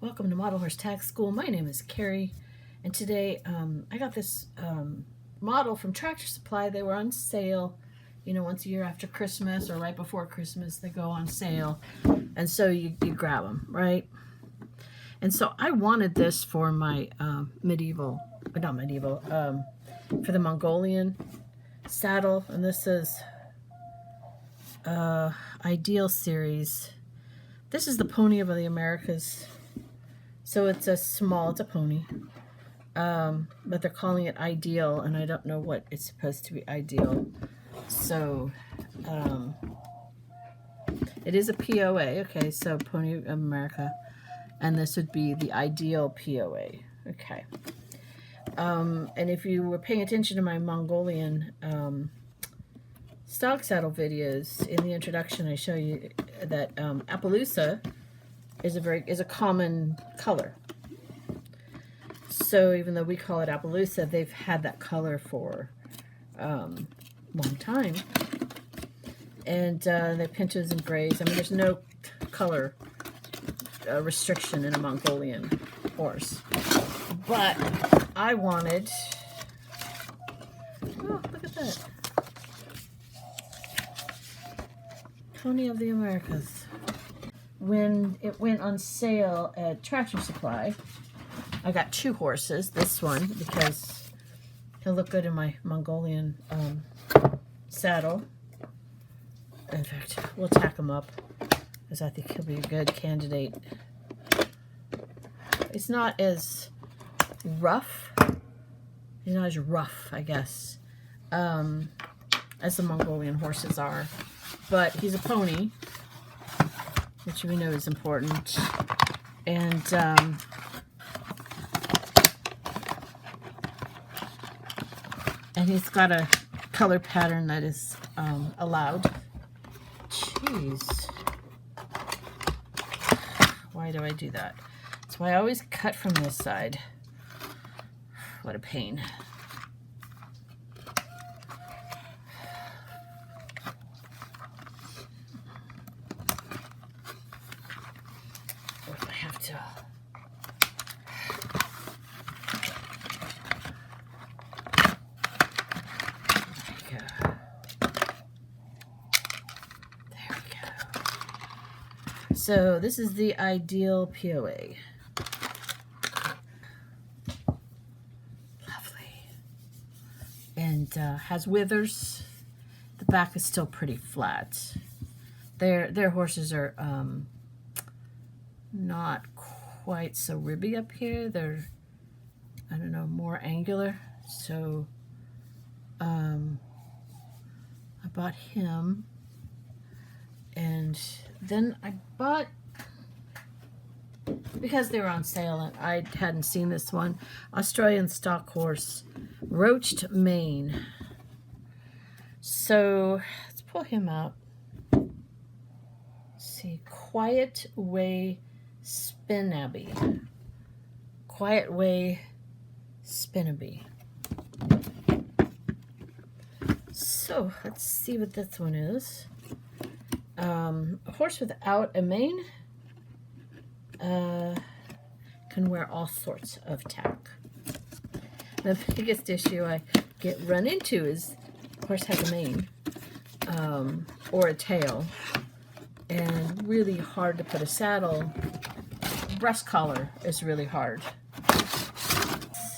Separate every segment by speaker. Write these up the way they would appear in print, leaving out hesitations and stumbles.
Speaker 1: Welcome to Model Horse Tag School. My name is Carrie, and today I got this model from Tractor Supply. They were on sale, you know, once a year after Christmas or right before Christmas. They go on sale, and so you grab them, right? And so I wanted this for my for the Mongolian saddle, and this is Ideal Series. This is the Pony of the Americas. So it's a pony, but they're calling it Ideal, and I don't know what it's supposed to be ideal. So it is a POA, okay, so Pony of America, and this would be the Ideal POA, okay. And if you were paying attention to my Mongolian stock saddle videos, in the introduction I show you that Appaloosa is a common color. So even though we call it Appaloosa, they've had that color for a long time. And they're pinches and grays. I mean, there's no color restriction in a Mongolian horse. But I wanted... Oh, look at that. Pony of the Americas. When it went on sale at Tractor Supply, I got two horses. This one, because he'll look good in my Mongolian saddle. In fact, we'll tack him up, because I think he'll be a good candidate. It's not as rough. He's not as rough, I guess, as the Mongolian horses are. But he's a pony, which we know is important. And he's got a color pattern that is allowed. Jeez. Why do I do that? That's why I always cut from this side. What a pain. I have to. There we go. So this is the Ideal POA. Lovely. And has withers. The back is still pretty flat. Their horses are not quite so ribby up here. They're, I don't know, more angular. So I bought him, and then I bought, because they were on sale and I hadn't seen this one, Australian stock horse, roached mane. So let's pull him out. Let's see, Quiet Way Spinaby. Quiet Way Spinaby. So let's see what this one is. A horse without a mane can wear all sorts of tack. The biggest issue I run into is the horse has a mane or a tail, and really hard to put a saddle. Breast collar is really hard.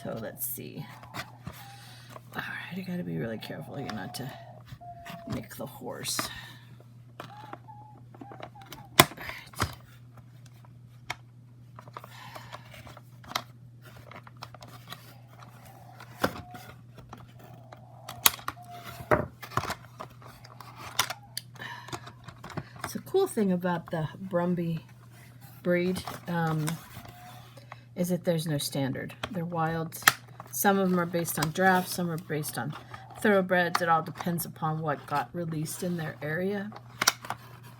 Speaker 1: So let's see. All right, I gotta be really careful here not to nick the horse. All right. So the cool thing about the Brumby breed is that there's no standard. They're wilds. Some of them are based on drafts, some are based on thoroughbreds. It all depends upon what got released in their area.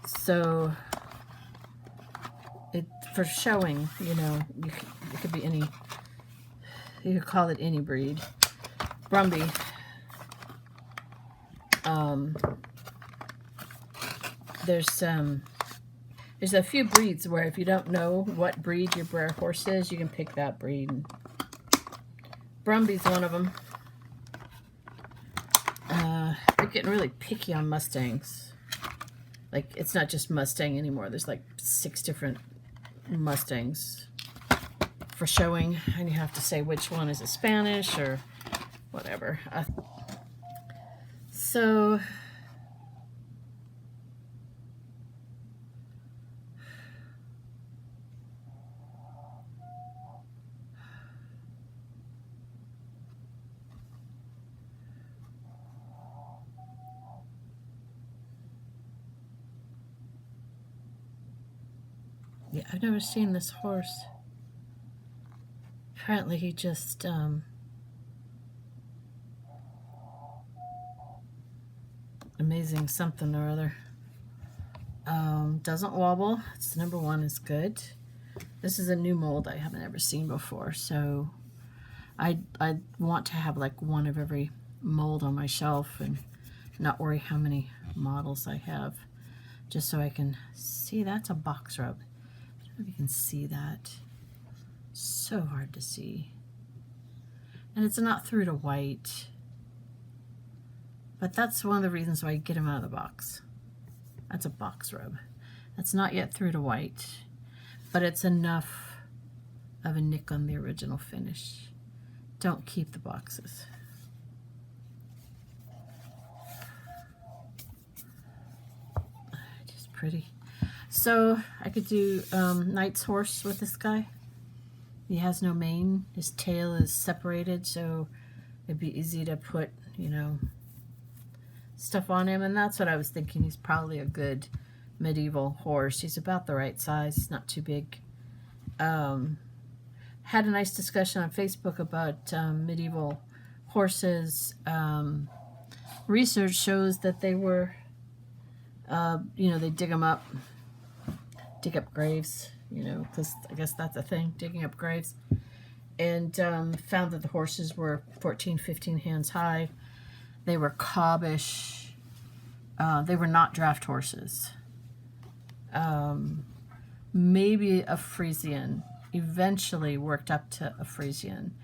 Speaker 1: So for showing, you know, it could be any, you could call it any breed. Brumby, there's There's a few breeds where if you don't know what breed your Breyer horse is, you can pick that breed. And Brumby's one of them. They're getting really picky on Mustangs. Like, it's not just Mustang anymore. There's like 6 different Mustangs for showing, and you have to say which one is a Spanish or whatever. So yeah, I've never seen this horse. Apparently he just amazing something or other. Doesn't wobble. It's number 1 is good. This is a new mold I haven't ever seen before, so I want to have like one of every mold on my shelf and not worry how many models I have, just so I can see. That's a box rub. I don't know if you can see that. So hard to see. And it's not through to white, but that's one of the reasons why I get them out of the box. That's a box rub. That's not yet through to white, but it's enough of a nick on the original finish. Don't keep the boxes. Just pretty. So I could do Knight's horse with this guy. He has no mane. His tail is separated, so it'd be easy to put, you know, stuff on him. And that's what I was thinking. He's probably a good medieval horse. He's about the right size. He's not too big. Had a nice discussion on Facebook about medieval horses. Research shows that they were, you know, they dig them up, dig up graves, you know, because I guess that's a thing, digging up graves, and found that the horses were 14, 15 hands high. They were cobbish. They were not draft horses. Maybe a Frisian. Eventually worked up to a Frisian,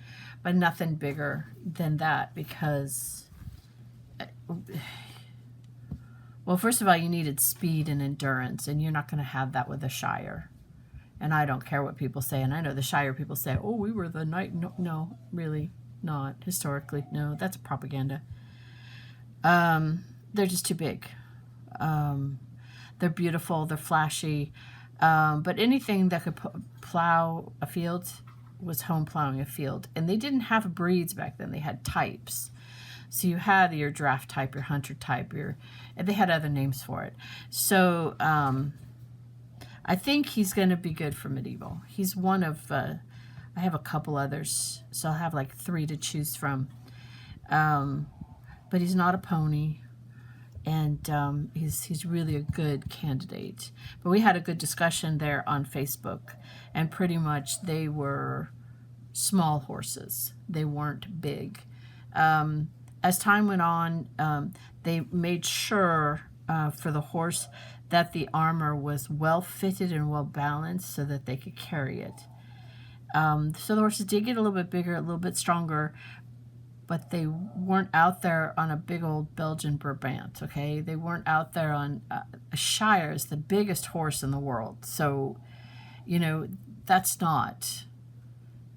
Speaker 1: but nothing bigger than that because, well, first of all, you needed speed and endurance, and you're not going to have that with a Shire. And I don't care what people say, and I know the Shire people say, oh, we were the knight. No, no, really not. Historically, no, that's propaganda. They're just too big. They're beautiful, they're flashy, but anything that could plow a field was home plowing a field. And they didn't have breeds back then, they had types. So you had your draft type, your hunter type, and they had other names for it. So I think he's going to be good for medieval. He's one of, I have a couple others, so I'll have like 3 to choose from. But he's not a pony, and he's really a good candidate. But we had a good discussion there on Facebook, and pretty much they were small horses. They weren't big. As time went on, they made sure for the horse that the armor was well fitted and well balanced so that they could carry it. So the horses did get a little bit bigger, a little bit stronger, but they weren't out there on a big old Belgian Brabant, okay? They weren't out there on a Shire is the biggest horse in the world. So, you know, that's not,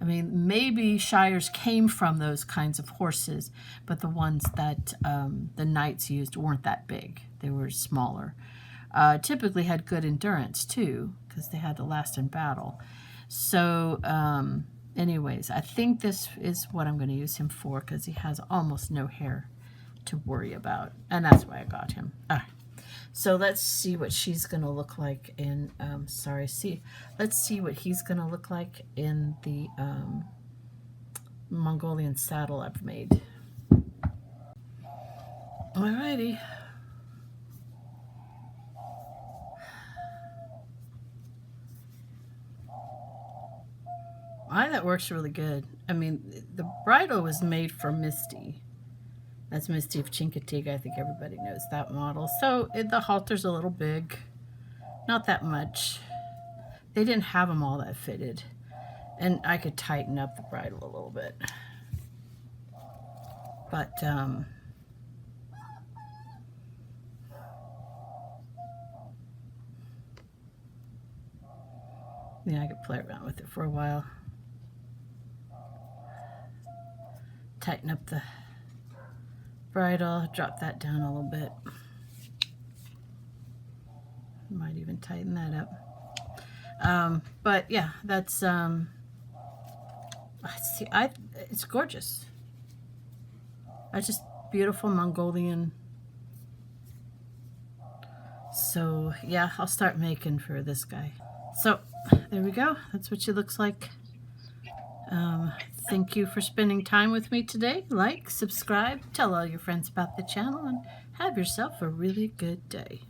Speaker 1: I mean, maybe Shires came from those kinds of horses, but the ones that the knights used weren't that big. They were smaller. Typically had good endurance, too, because they had to last in battle. So, anyways, I think this is what I'm going to use him for because he has almost no hair to worry about. And that's why I got him. All right. So let's see what she's going to look like in, let's see what he's going to look like in the Mongolian saddle I've made. Alrighty. That works really good. I mean, the bridle was made for Misty. That's Misty of Chincoteague. I think everybody knows that model. So the halter's a little big, not that much. They didn't have them all that fitted. And I could tighten up the bridle a little bit. But, yeah, I could play around with it for a while. Tighten up the bridle, drop that down a little bit. Might even tighten that up. But yeah, that's see, it's gorgeous. It's just beautiful Mongolian. So yeah, I'll start making for this guy. So there we go. That's what she looks like. Thank you for spending time with me today. Like, subscribe, tell all your friends about the channel, and have yourself a really good day.